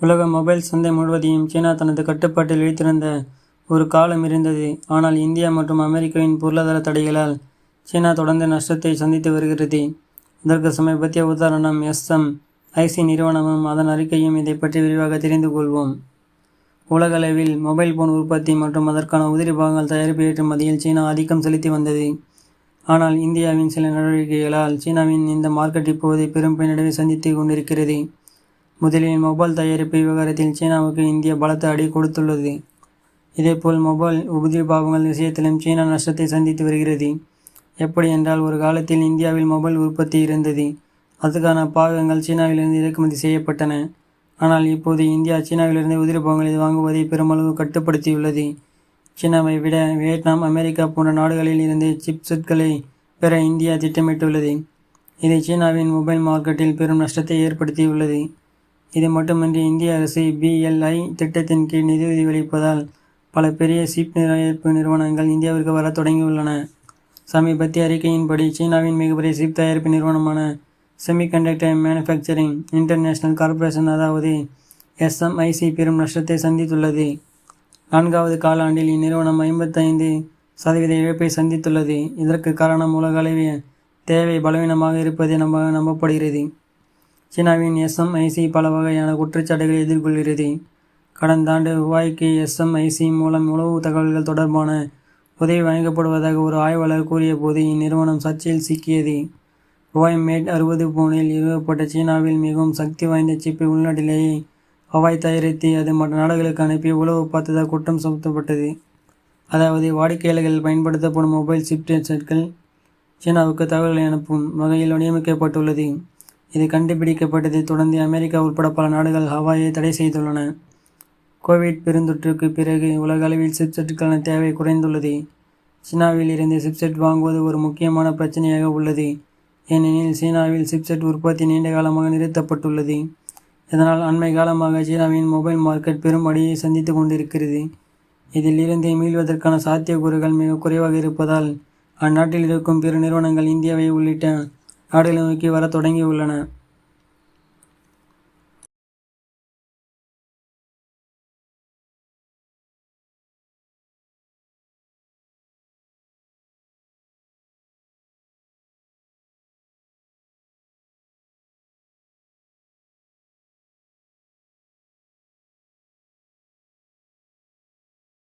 உலக மொபைல் சந்தை முழுவதையும் சீனா தனது கட்டுப்பாட்டில் வைத்திருந்த ஒரு காலம் இருந்தது. ஆனால் இந்தியா மற்றும் அமெரிக்காவின் பொருளாதார தடைகளால் சீனா தொடர்ந்து நஷ்டத்தை சந்தித்து வருகிறது. இதற்கு சமீபத்திய உதாரணம் SMIC நிறுவனமும் அதன் அறிக்கையும். இதை பற்றி விரிவாக தெரிந்து கொள்வோம். உலக அளவில் மொபைல் போன் உற்பத்தி மற்றும் அதற்கான உதிரி பாகங்கள் தயாரிப்பு ஏற்றுமதியில் சீனா ஆதிக்கம் செலுத்தி வந்தது. ஆனால் இந்தியாவின் சில நடவடிக்கைகளால் சீனாவின் இந்த மார்க்கெட் இப்போது பெரும் பின்னடைவை சந்தித்து கொண்டிருக்கிறது. முதலில் மொபைல் தயாரிப்பு விவகாரத்தில் சீனாவுக்கு இந்தியா பலத்த அடி கொடுத்துள்ளது. இதேபோல் மொபைல் உதிரி பாகங்கள் விஷயத்திலும் சீனா நஷ்டத்தை சந்தித்து வருகிறது. எப்படி என்றால், ஒரு காலத்தில் இந்தியாவில் மொபைல் உற்பத்தி இருந்தது. அதுக்கான பாகங்கள் சீனாவிலிருந்து இறக்குமதி செய்யப்பட்டன. ஆனால் இப்போது இந்தியா சீனாவிலிருந்து உதிரி பாகங்களை வாங்குவதை பெருமளவு கட்டுப்படுத்தியுள்ளது. சீனாவை விட வியட்நாம், அமெரிக்கா போன்ற நாடுகளில் இருந்து சிப்செட்களை பெற இந்தியா திட்டமிட்டுள்ளது. இது சீனாவின் மொபைல் மார்க்கெட்டில் பெரும் நஷ்டத்தை ஏற்படுத்தியுள்ளது. இது மட்டுமின்றி இந்திய அரசு BLI திட்டத்தின் கீழ் நிதியுதவி அளிப்பதால் பல பெரிய சிப் தயாரிப்பு நிறுவனங்கள் இந்தியாவிற்கு வர தொடங்கியுள்ளன. சமீபத்திய அறிக்கையின்படி சீனாவின் மிகப்பெரிய சிப் தயாரிப்பு நிறுவனமான செமிகண்டக்டர் மேனுஃபேக்சரிங் இன்டர்நேஷனல் கார்ப்பரேஷன் அதாவது SMIC பெரும் நஷ்டத்தை சந்தித்துள்ளது. 4வது காலாண்டில் இந்நிறுவனம் 55% இழப்பை சந்தித்துள்ளது. இதற்கு காரணம் உலக அளவிய தேவை பலவீனமாக இருப்பது நம்பப்படுகிறது. சீனாவின் SMIC பல வகையான குற்றச்சாட்டுகளை எதிர்கொள்கிறது. கடந்த ஆண்டு ஹுவாய்க்கு SMIC மூலம் உளவு தகவல்கள் தொடர்பான உதவி வழங்கப்படுவதாக ஒரு ஆய்வாளர் கூறிய போது இந்நிறுவனம் சர்ச்சையில் சிக்கியது. ஹுவாய் மேட் 60 போனில் நிறுவப்பட்ட சீனாவில் மிகவும் சக்தி வாய்ந்த சிப்பை உள்நாட்டிலேயே ஹுவாய் தயாரித்து அது மற்ற நாடுகளுக்கு அனுப்பி உளவு பார்த்ததாக குற்றம் சுமத்தப்பட்டது. அதாவது வாடிக்கையாளர்கள் பயன்படுத்தப்படும் மொபைல் சிப்செட்கள் சீனாவுக்கு தகவல்களை அனுப்பும் வகையில் வடிவமைக்கப்பட்டுள்ளது. இது கண்டுபிடிக்கப்பட்டதை தொடர்ந்து அமெரிக்கா உட்பட பல நாடுகள் ஹவாயை தடை செய்துள்ளன. கோவிட் பெருந்தொற்றுக்கு பிறகு உலக அளவில் சிப்செட்டுக்கான தேவை குறைந்துள்ளது. சீனாவில் இருந்து சிப்செட் வாங்குவது ஒரு முக்கியமான பிரச்சனையாக உள்ளது. ஏனெனில் சீனாவில் சிப்செட் உற்பத்தி நீண்ட காலமாக நிறுத்தப்பட்டுள்ளது. இதனால் அண்மை காலமாக சீனாவின் மொபைல் மார்க்கெட் பெரும் அடியை சந்தித்து கொண்டிருக்கிறது. இதில் இருந்து மீள்வதற்கான சாத்தியக்கூறுகள் மிக குறைவாக இருப்பதால் அந்நாட்டில் இருக்கும் பிற நிறுவனங்கள் இந்தியாவை உள்ளிட்ட நாடுகளை நோக்கி வர தொடங்கியுள்ளன.